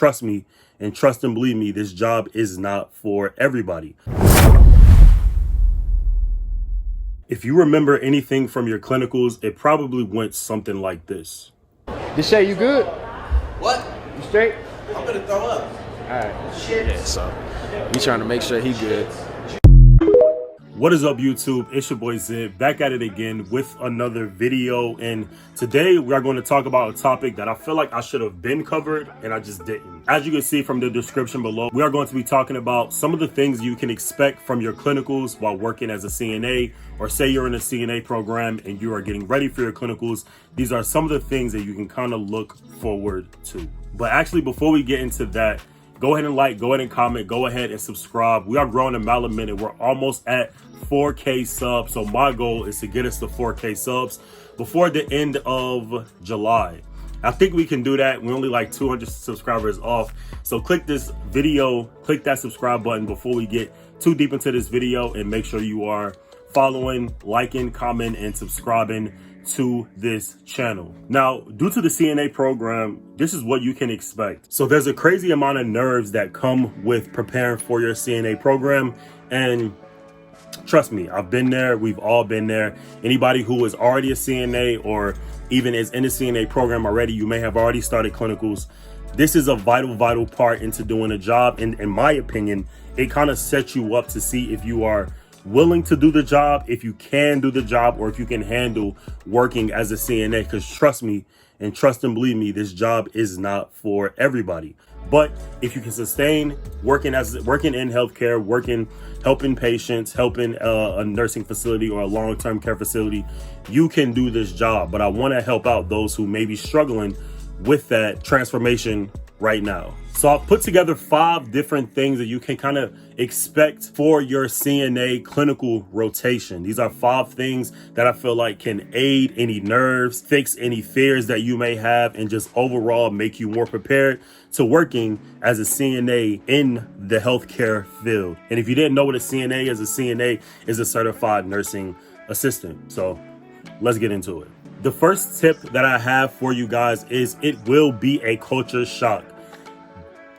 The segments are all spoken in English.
Trust me, and trust and believe me, this job is not for everybody. If you remember anything from your clinicals, it probably went something like this. Deshae, you good? What? You straight? I'm gonna throw up. All right. Shit. Yeah, so we trying to make sure he good. What is up, YouTube? It's your boy Zed, back at it again with another video, and today we are going to talk about a topic that I feel like I should have been covered and I just didn't. As you can see from the description below, we are going to be talking about some of the things you can expect from your clinicals while working as a CNA, or say you're in a CNA program and you are getting ready for your clinicals. These are some of the things that you can kind of look forward to. But actually, before we get into that, go ahead and like, go ahead and comment, go ahead and subscribe. We are growing a mile a minute. We're almost at 4K subs. So my goal is to get us to 4K subs before the end of July. I think we can do that. We're only like 200 subscribers off. So click this video, click that subscribe button before we get too deep into this video, and make sure you are following, liking, commenting, and subscribing to this channel. Now, due to the CNA program, this is what you can expect. So there's a crazy amount of nerves that come with preparing for your CNA program, and trust me, I've been there. We've all been there. Anybody who is already a CNA or even is in the CNA program already, you may have already started clinicals. This is a vital part into doing a job, and in my opinion, it kind of sets you up to see if you are willing to do the job, if you can do the job, or if you can handle working as a CNA. Because trust me, and trust and believe me, this job is not for everybody. But if you can sustain working in healthcare, helping patients, helping a nursing facility or a long-term care facility, you can do this job. But I want to help out those who may be struggling with that transformation right now. So I've put together 5 different things that you can kind of expect for your CNA clinical rotation. These are 5 things that I feel like can aid any nerves, fix any fears that you may have, and just overall make you more prepared to working as a CNA in the healthcare field. And if you didn't know what a CNA is a certified nursing assistant. So let's get into it. The first tip that I have for you guys is it will be a culture shock.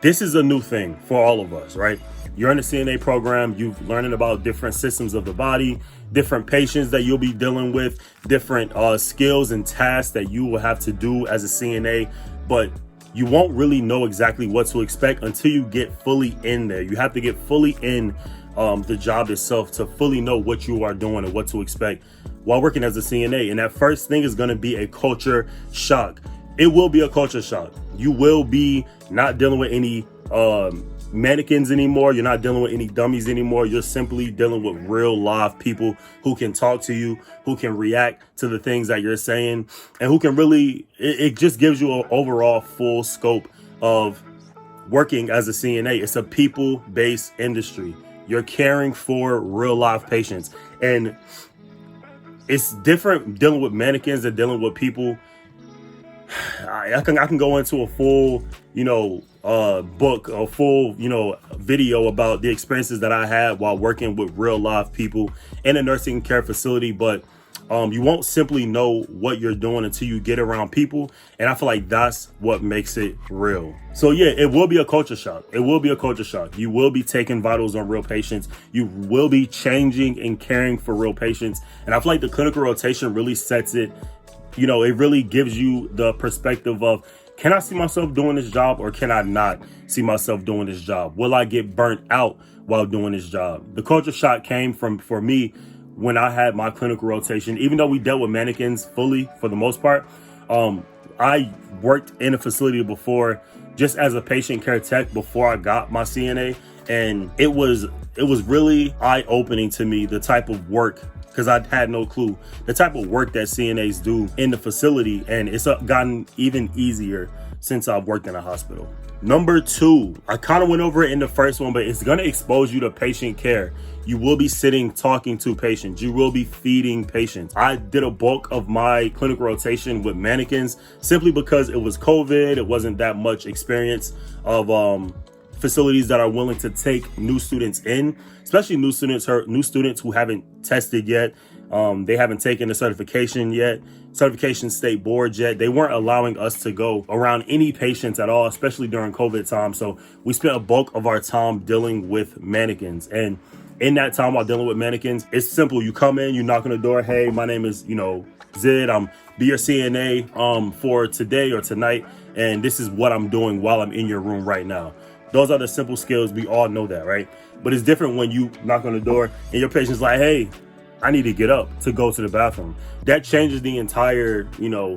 This is a new thing for all of us, right? You're in a CNA program, you're learning about different systems of the body, different patients that you'll be dealing with, different skills and tasks that you will have to do as a CNA, but you won't really know exactly what to expect until you get fully in there. You have to get fully in the job itself to fully know what you are doing and what to expect while working as a CNA. And that first thing is going to be a culture shock. It will be a culture shock. You will be not dealing with any mannequins anymore. You're not dealing with any dummies anymore. You're simply dealing with real live people who can talk to you, who can react to the things that you're saying, and who can really, it just gives you an overall full scope of working as a CNA. It's a people-based industry. You're caring for real live patients, and it's different dealing with mannequins than dealing with people. I can go into a full, book, a full, video about the experiences that I had while working with real live people in a nursing care facility. But you won't simply know what you're doing until you get around people. And I feel like that's what makes it real. So yeah, it will be a culture shock. It will be a culture shock. You will be taking vitals on real patients. You will be changing and caring for real patients. And I feel like the clinical rotation really sets it. It really gives you the perspective of, can I see myself doing this job, or can I not see myself doing this job? Will I get burnt out while doing this job? The culture shock came for me when I had my clinical rotation. Even though we dealt with mannequins fully for the most part, I worked in a facility before just as a patient care tech before I got my CNA. And it was really eye-opening to me, the type of work, because I had no clue, the type of work that CNAs do in the facility. And it's gotten even easier since I've worked in a hospital. Number 2, I kind of went over it in the first one, but it's going to expose you to patient care. You will be sitting, talking to patients. You will be feeding patients. I did a bulk of my clinical rotation with mannequins simply because it was COVID. It wasn't that much experience of facilities that are willing to take new students in, especially new students who haven't tested yet, They haven't taken the certification yet, certification state boards yet. They weren't allowing us to go around any patients at all, especially during COVID time. So we spent a bulk of our time dealing with mannequins. And in that time while dealing with mannequins, it's simple. You come in, you knock on the door. Hey, my name is, Zid. I'm be your CNA for today or tonight. And this is what I'm doing while I'm in your room right now. Those are the simple skills. We all know that, right? But it's different when you knock on the door and your patient's like, hey, I need to get up to go to the bathroom. That changes the entire,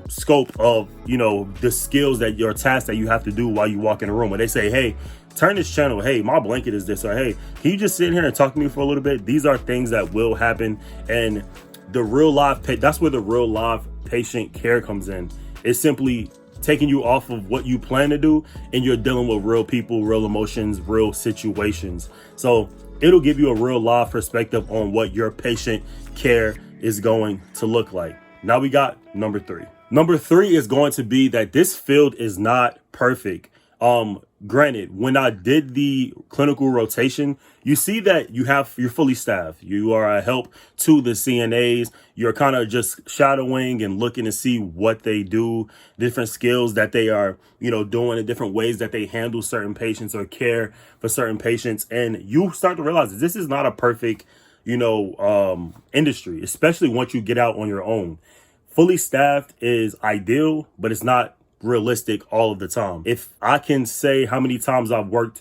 scope of, the skills that your tasks that you have to do while you walk in the room. When they say, hey, turn this channel. Hey, my blanket is this. Or, hey, can you just sit here and talk to me for a little bit? These are things that will happen. And that's where the real live patient care comes in. It's simply taking you off of what you plan to do, and you're dealing with real people, real emotions, real situations. So it'll give you a real live perspective on what your patient care is going to look like. Now we got number 3. Number 3 is going to be that this field is not perfect. Granted, when I did the clinical rotation, you see that you're fully staffed. You are a help to the CNAs. You're kind of just shadowing and looking to see what they do, different skills that they are, doing, in different ways that they handle certain patients or care for certain patients. And you start to realize that this is not a perfect, industry, especially once you get out on your own. Fully staffed is ideal, but it's not realistic all of the time. If I can say how many times I've worked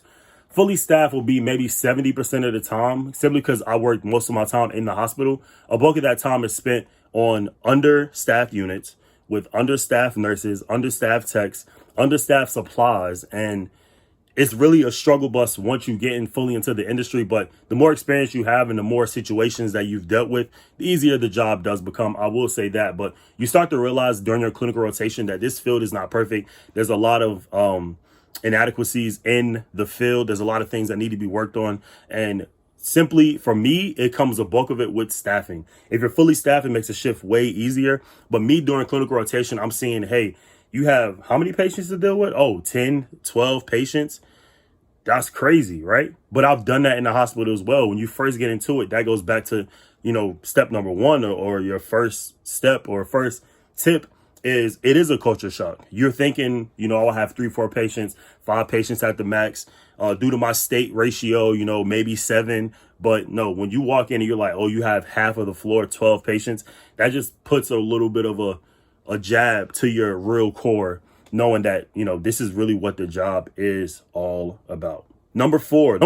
fully staffed, will be maybe 70% of the time, simply because I worked most of my time in the hospital. A bulk of that time is spent on understaffed units with understaffed nurses, understaffed techs, understaffed supplies, and it's really a struggle bus once you get in fully into the industry. But the more experience you have and the more situations that you've dealt with, the easier the job does become. I will say that. But you start to realize during your clinical rotation that this field is not perfect. There's a lot of inadequacies in the field. There's a lot of things that need to be worked on. And simply, for me, it comes a bulk of it with staffing. If you're fully staffed, it makes the shift way easier. But me during clinical rotation, I'm seeing, hey, you have how many patients to deal with? 10, 12 patients. That's crazy, right? But I've done that in the hospital as well. When you first get into it, that goes back to, step number 1 or your first step or first tip is it is a culture shock. You're thinking, I'll have 3, 4 patients, 5 patients at the max. Due to my state ratio, maybe 7. But no, when you walk in and you're like, oh, you have half of the floor, 12 patients, that just puts a little bit of a jab to your real core, knowing that, this is really what the job is all about. Number 4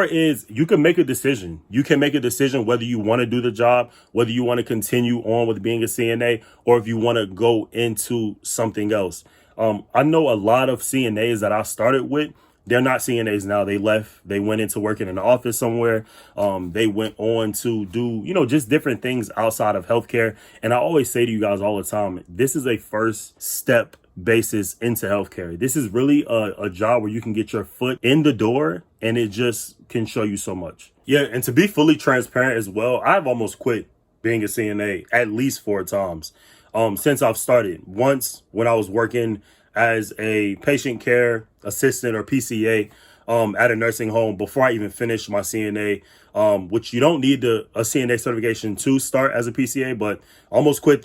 is you can make a decision. You can make a decision whether you want to do the job, whether you want to continue on with being a CNA, or if you want to go into something else. I know a lot of CNAs that I started with, they're not CNAs now. They left. They went into working in the office somewhere. They went on to do, just different things outside of healthcare. And I always say to you guys all the time, this is a first step basis into healthcare. This is really a job where you can get your foot in the door, and it just can show you so much. Yeah, and to be fully transparent as well, I've almost quit being a CNA at least 4 times since I've started. Once when I was working as a patient care assistant or PCA at a nursing home before I even finished my CNA, which you don't need a CNA certification to start as a PCA, but almost quit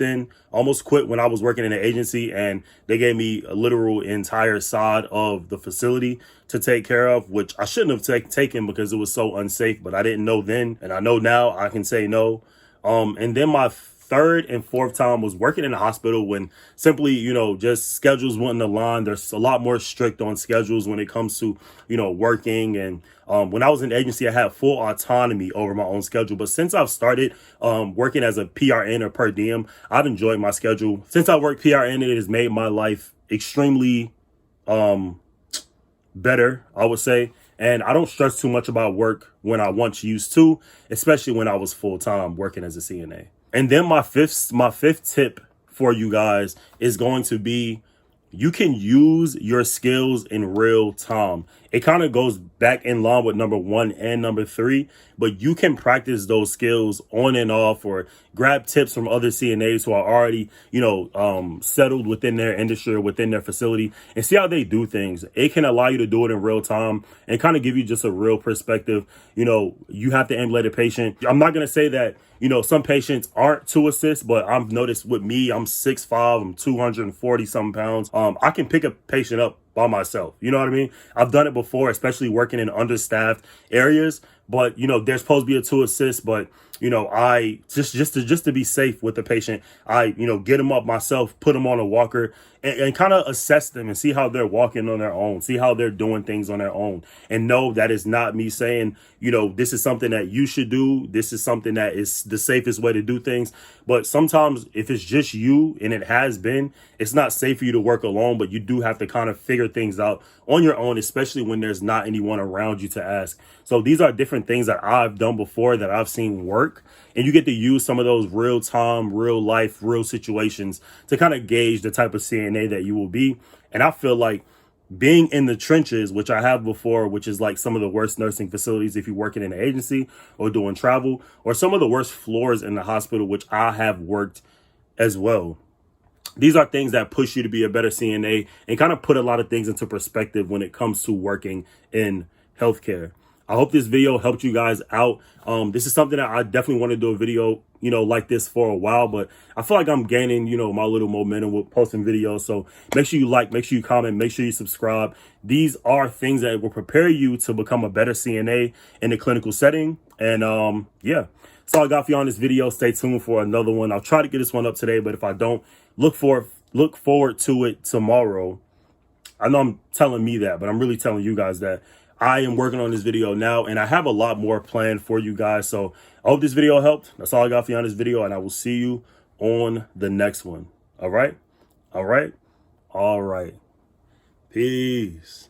when I was working in an agency, and they gave me a literal entire side of the facility to take care of, which I shouldn't have taken because it was so unsafe, but I didn't know then, and I know now. I can say no. And then my 3rd and 4th time was working in the hospital when simply, just schedules wouldn't align. There's a lot more strict on schedules when it comes to, working. And when I was in the agency, I had full autonomy over my own schedule. But since I've started working as a PRN or per diem, I've enjoyed my schedule. Since I worked PRN, it has made my life extremely better, I would say. And I don't stress too much about work when I once used to, especially when I was full time working as a CNA. And then my fifth tip for you guys is going to be, you can use your skills in real time. It kind of goes back in line with number 1 and number 3, but you can practice those skills on and off, or grab tips from other CNAs who are already, settled within their industry or within their facility, and see how they do things. It can allow you to do it in real time and kind of give you just a real perspective. You have to emulate a patient. I'm not going to say that, some patients aren't to assist, but I've noticed with me, I'm 6'5", I'm 240 something pounds. I can pick a patient up by myself. You know what I mean? I've done it before, especially working in understaffed areas. But, there's supposed to be a to assist, but, I just to be safe with the patient, I, get them up myself, put them on a walker and kind of assess them and see how they're walking on their own, see how they're doing things on their own, and know that it's not me saying, this is something that you should do. This is something that is the safest way to do things. But sometimes if it's just you, and it has been, it's not safe for you to work alone, but you do have to kind of figure things out on your own, especially when there's not anyone around you to ask. So these are different things that I've done before that I've seen work, and you get to use some of those real time, real life, real situations to kind of gauge the type of CNA that you will be. And I feel like being in the trenches, which I have before, which is like some of the worst nursing facilities if you're working in an agency or doing travel, or some of the worst floors in the hospital, which I have worked as well. These are things that push you to be a better CNA and kind of put a lot of things into perspective when it comes to working in healthcare. I hope this video helped you guys out. This is something that I definitely want to do a video, like this for a while, but I feel like I'm gaining, my little momentum with posting videos. So make sure you like, make sure you comment, make sure you subscribe. These are things that will prepare you to become a better CNA in the clinical setting. And yeah, that's all I got for you on this video. Stay tuned for another one. I'll try to get this one up today, but if I don't, look forward to it tomorrow. I know I'm telling me that, but I'm really telling you guys that I am working on this video now, and I have a lot more planned for you guys. So I hope this video helped. That's all I got for you on this video, and I will see you on the next one. All right? All right? All right. Peace.